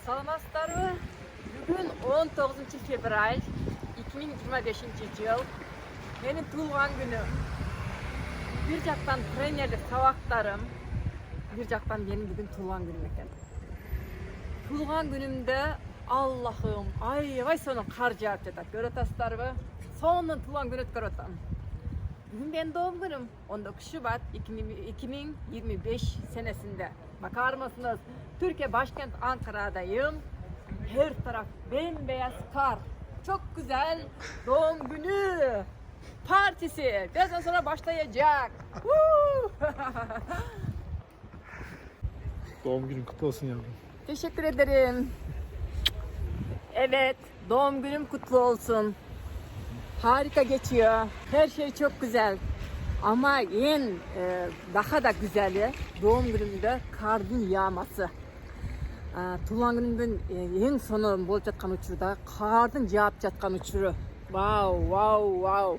Саламатсыздарбы? Бүгін 19 февраль 2025 жыл. Менің туылған күнім. Bir жақтан тренерлік сабақтарым, bir жақтан менің бүгін туылған күнім екен. Туылған күнімді Allah'ım ay соның қар жауып жатады. Көріп отырсыздарбы? Соның туылған күн өткөрүп атам. Бүгін benim doğum günüm. 19 Şubat 2025 senesinde. Bakar mısınız? Türkiye başkent Ankara'dayım. Her taraf bembeyaz kar. Çok güzel doğum günü partisi. Birazdan sonra başlayacak. Doğum günün kutlu olsun yavrum. Teşekkür ederim. Evet, doğum günüm kutlu olsun. Harika geçiyor. Her şey çok güzel. Ama daha da güzeli doğum günümde karın yağması. Туылған күнімдің ең соңы болып жатқан учурда қардың жаап жатқан учуру. Вау.